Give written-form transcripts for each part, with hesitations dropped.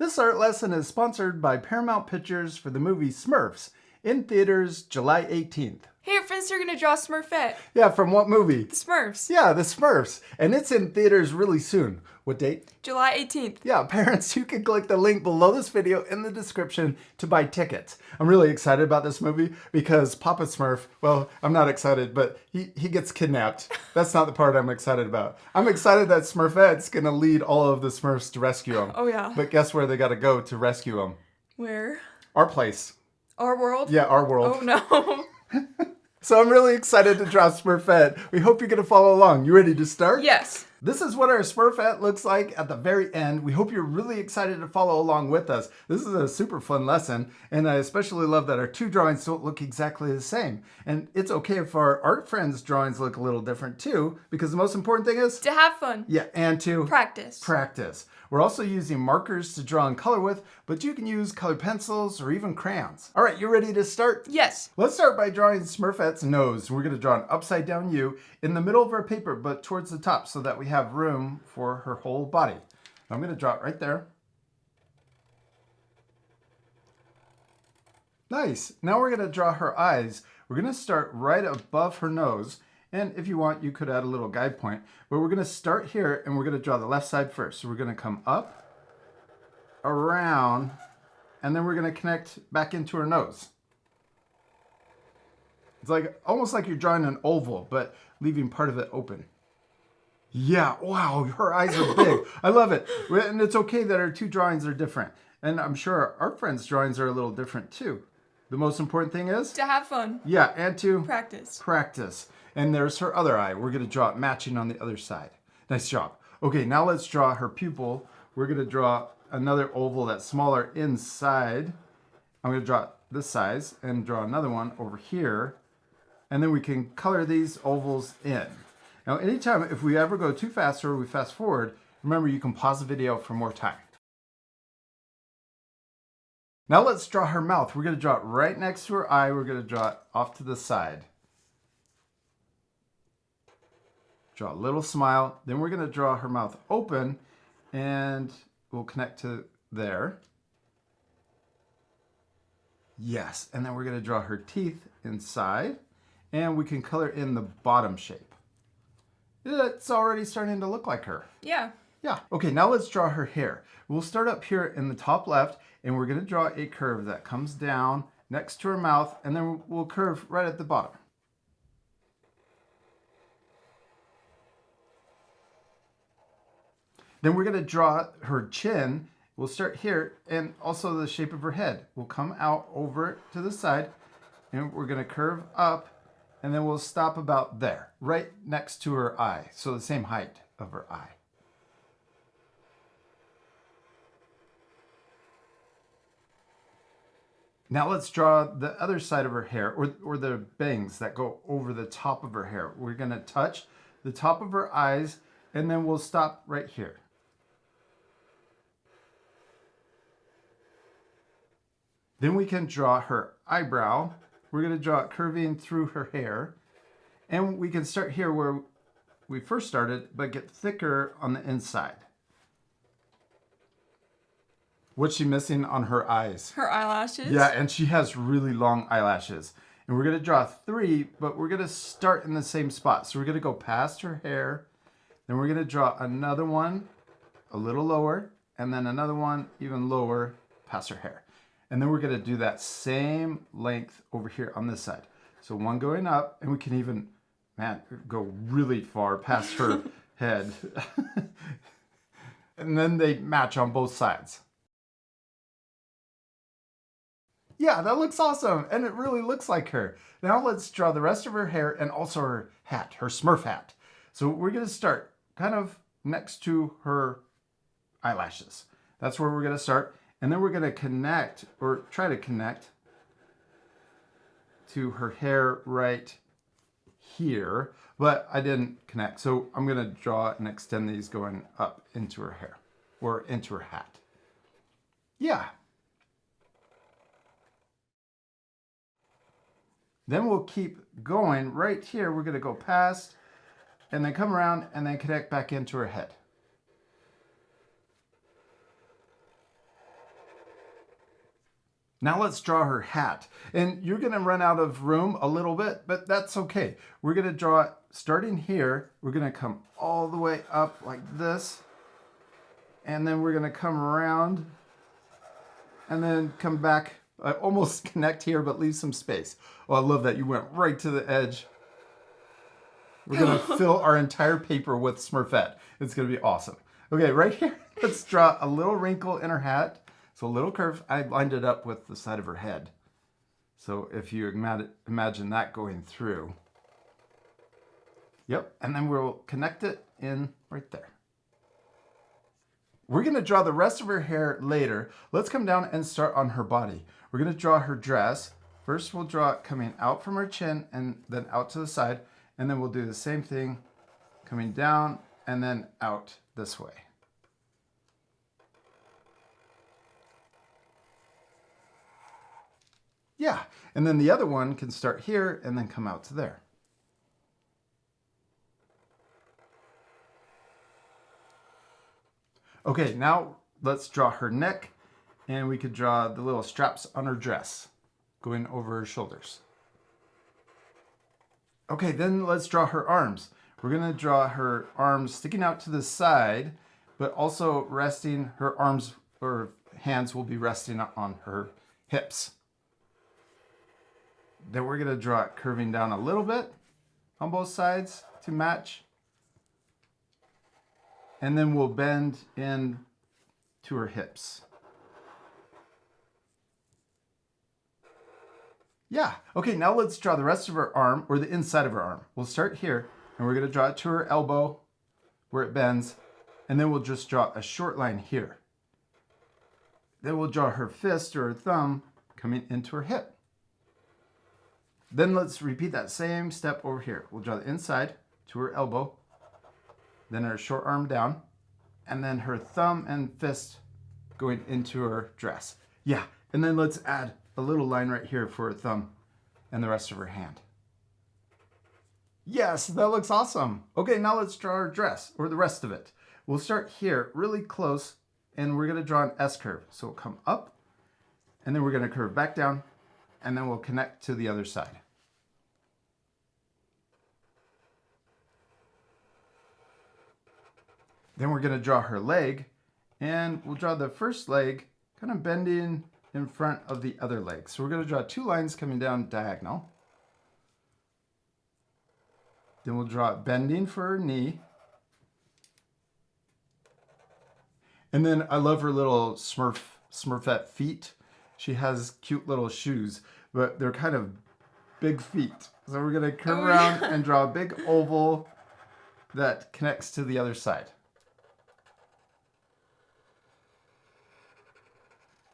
This art lesson is sponsored by Paramount Pictures for the movie Smurfs, in theaters July 18th. Hey, our friends are going to draw Smurfette. Yeah, from what movie? The Smurfs. Yeah, the Smurfs. And it's in theaters really soon. What date? July 18th. Yeah, parents, you can click the link below this video in the description to buy tickets. I'm really excited about this movie because Papa Smurf, well, I'm not excited, but he gets kidnapped. That's not the part I'm excited about. I'm excited that Smurfette's going to lead all of the Smurfs to rescue him. Oh, yeah. But guess where they got to go to rescue him? Where? Our place. Our world? Yeah, our world. Oh, no. So I'm really excited to draw Smurfette. We hope you're going to follow along. You ready to start? Yes. This is what our Smurfette looks like at the very end. We hope you're really excited to follow along with us. This is a super fun lesson, and I especially love that our two drawings don't look exactly the same. And it's okay if our art friends' drawings look a little different too, because the most important thing is To have fun. yeah, and to Practice. We're also using markers to draw and color with, but you can use colored pencils or even crayons. All right, you ready to start? Yes. Let's start by drawing Smurfette's nose. We're going to draw an upside down U in the middle of our paper, but towards the top so that we have room for her whole body. I'm going to draw it right there. Nice. Now we're going to draw her eyes. We're going to start right above her nose. And if you want, you could add a little guide point. But we're going to start here and we're going to draw the left side first. So we're going to come up, around, and then we're going to connect back into her nose. It's like almost like you're drawing an oval, but leaving part of it open. Yeah, wow, her eyes are big. I love it. And it's okay that our two drawings are different. And I'm sure our friends' drawings are a little different too. The most important thing is? To have fun. Yeah, and to? Practice. And there's her other eye. We're going to draw it matching on the other side. Nice job. Okay, now let's draw her pupil. We're going to draw another oval that's smaller inside. I'm going to draw this size and draw another one over here. And then we can color these ovals in. Now, anytime, if we ever go too fast or we fast forward, remember you can pause the video for more time. Now let's draw her mouth. We're going to draw it right next to her eye. We're going to draw it off to the side. Draw a little smile. Then we're going to draw her mouth open and we'll connect to there. Yes, and then we're going to draw her teeth inside and we can color in the bottom shape. It's already starting to look like her. Yeah. Yeah. Okay, now let's draw her hair. We'll start up here in the top left and we're going to draw a curve that comes down next to her mouth and then we'll curve right at the bottom. Then we're going to draw her chin. We'll start here and also the shape of her head. We'll come out over to the side and we're going to curve up and then we'll stop about there, right next to her eye. So the same height of her eye. Now let's draw the other side of her hair or the bangs that go over the top of her hair. We're going to touch the top of her eyes and then we'll stop right here. Then we can draw her eyebrow. We're going to draw it curving through her hair. And we can start here where we first started, but get thicker on the inside. What's she missing on her eyes? Her eyelashes. Yeah, and she has really long eyelashes. And we're going to draw 3, but we're going to start in the same spot. So we're going to go past her hair. Then we're going to draw another one a little lower, and then another one even lower past her hair. And then we're going to do that same length over here on this side. So one going up, and we can even, man, go really far past her head. And then they match on both sides. Yeah, that looks awesome. And it really looks like her. Now let's draw the rest of her hair and also her hat, her Smurf hat. So we're going to start kind of next to her eyelashes. That's where we're going to start. And then we're going to connect, or try to connect, to her hair right here. But I didn't connect. So I'm going to draw and extend these going up into her hair, or into her hat. Yeah. Then we'll keep going right here. We're going to go past and then come around and then connect back into her head. Now let's draw her hat. And you're gonna run out of room a little bit, but that's okay. We're gonna draw it starting here. We're gonna come all the way up like this. And then we're gonna come around and then come back. I almost connect here, but leave some space. Oh, I love that. You went right to the edge. We're gonna fill our entire paper with Smurfette. It's gonna be awesome. Okay, right here, let's draw a little wrinkle in her hat. So a little curve. I lined it up with the side of her head. So if you imagine that going through. Yep, and then we'll connect it in right there. We're gonna draw the rest of her hair later. Let's come down and start on her body. We're gonna draw her dress. First we'll draw it coming out from her chin and then out to the side. And then we'll do the same thing coming down and then out this way. Yeah, and then the other one can start here and then come out to there. Okay, now let's draw her neck, and we could draw the little straps on her dress going over her shoulders. Okay, then let's draw her arms. We're gonna draw her arms sticking out to the side, but also resting, her arms or hands will be resting on her hips. Then we're gonna draw it curving down a little bit on both sides to match. And then we'll bend in to her hips. Yeah, okay, now let's draw the rest of her arm, or the inside of her arm. We'll start here, and we're gonna draw it to her elbow, where it bends, and then we'll just draw a short line here. Then we'll draw her fist or her thumb coming into her hip. Then let's repeat that same step over here. We'll draw the inside to her elbow, then her short arm down, and then her thumb and fist going into her dress. Yeah, and then let's add a little line right here for her thumb and the rest of her hand. Yes, that looks awesome. Okay, now let's draw her dress, or the rest of it. We'll start here really close, and we're gonna draw an S curve. So we'll come up, and then we're gonna curve back down, and then we'll connect to the other side. Then we're gonna draw her leg, and we'll draw the first leg kind of bending in front of the other leg. So we're gonna draw two lines coming down diagonal. Then we'll draw it bending for her knee. And then I love her little Smurfette feet. She has cute little shoes, but they're kind of big feet. So we're gonna curve around and draw a big oval that connects to the other side.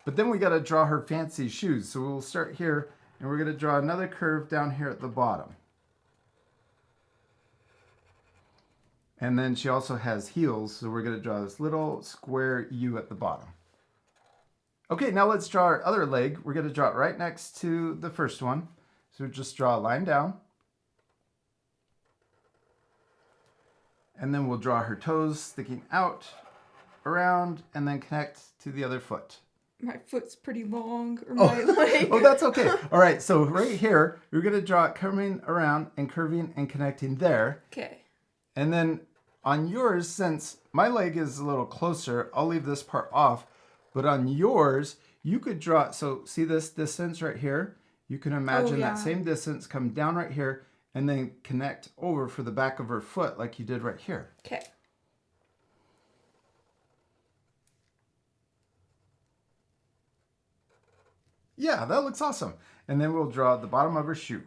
But then we gotta draw her fancy shoes. So we'll start here, and we're gonna draw another curve down here at the bottom. And then she also has heels, so we're gonna draw this little square U at the bottom. Okay, now let's draw our other leg. We're gonna draw it right next to the first one. So just draw a line down. And then we'll draw her toes sticking out, around, and then connect to the other foot. My foot's pretty long, or my leg. Oh, that's okay. All right, so right here, we're gonna draw it coming around and curving and connecting there. Okay. And then on yours, since my leg is a little closer, I'll leave this part off. But on yours, you could draw, so see this distance right here? You can imagine that same distance come down right here and then connect over for the back of her foot like you did right here. Okay. Yeah, that looks awesome. And then we'll draw the bottom of her shoe.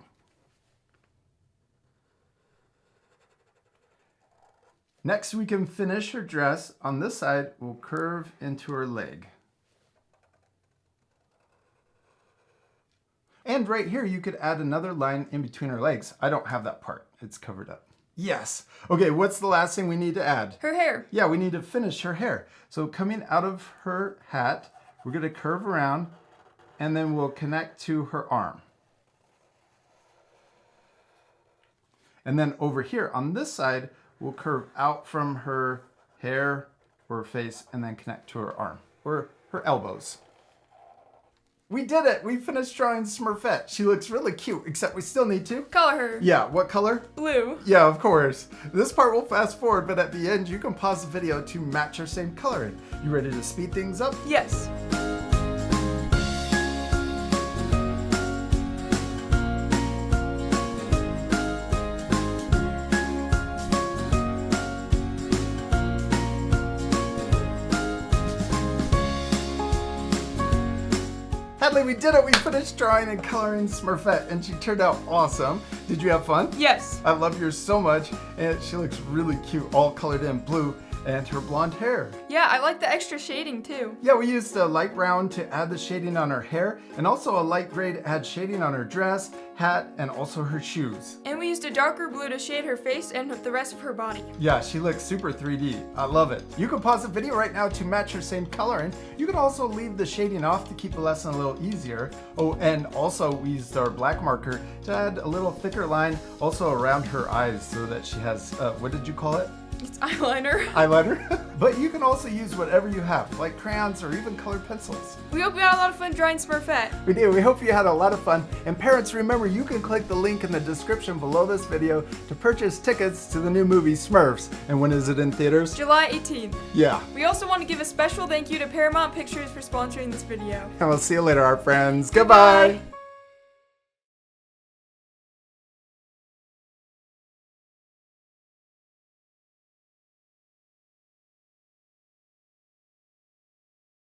Next, we can finish her dress. On this side, we'll curve into her leg. And right here, you could add another line in between her legs. I don't have that part. It's covered up. Yes. Okay, what's the last thing we need to add? Her hair. Yeah, we need to finish her hair. So coming out of her hat, we're going to curve around, and then we'll connect to her arm. And then over here on this side, we'll curve out from her hair or face and then connect to her arm or her elbows. We did it. We finished drawing Smurfette. She looks really cute, except we still need to. Color her. Yeah, what color? Blue. Yeah, of course. This part will fast forward, but at the end, you can pause the video to match her same coloring. You ready to speed things up? Yes. Hadley, we did it. We finished drawing and coloring Smurfette, and she turned out awesome. Did you have fun? Yes. I love yours so much, and she looks really cute, all colored in blue, and her blonde hair. Yeah, I like the extra shading too. Yeah, we used a light brown to add the shading on her hair, and also a light gray to add shading on her dress, hat, and also her shoes. And we used a darker blue to shade her face and the rest of her body. Yeah, she looks super 3D. I love it. You can pause the video right now to match her same coloring. You can also leave the shading off to keep the lesson a little easier. Oh, and also we used our black marker to add a little thicker line also around her eyes so that she has, what did you call it? It's eyeliner. Eyeliner. But you can also use whatever you have, like crayons or even colored pencils. We hope you had a lot of fun drawing Smurfette. We do. We hope you had a lot of fun. And parents, remember, you can click the link in the description below this video to purchase tickets to the new movie Smurfs. And when is it in theaters? July 18th. Yeah. We also want to give a special thank you to Paramount Pictures for sponsoring this video. And we'll see you later, our friends. Goodbye.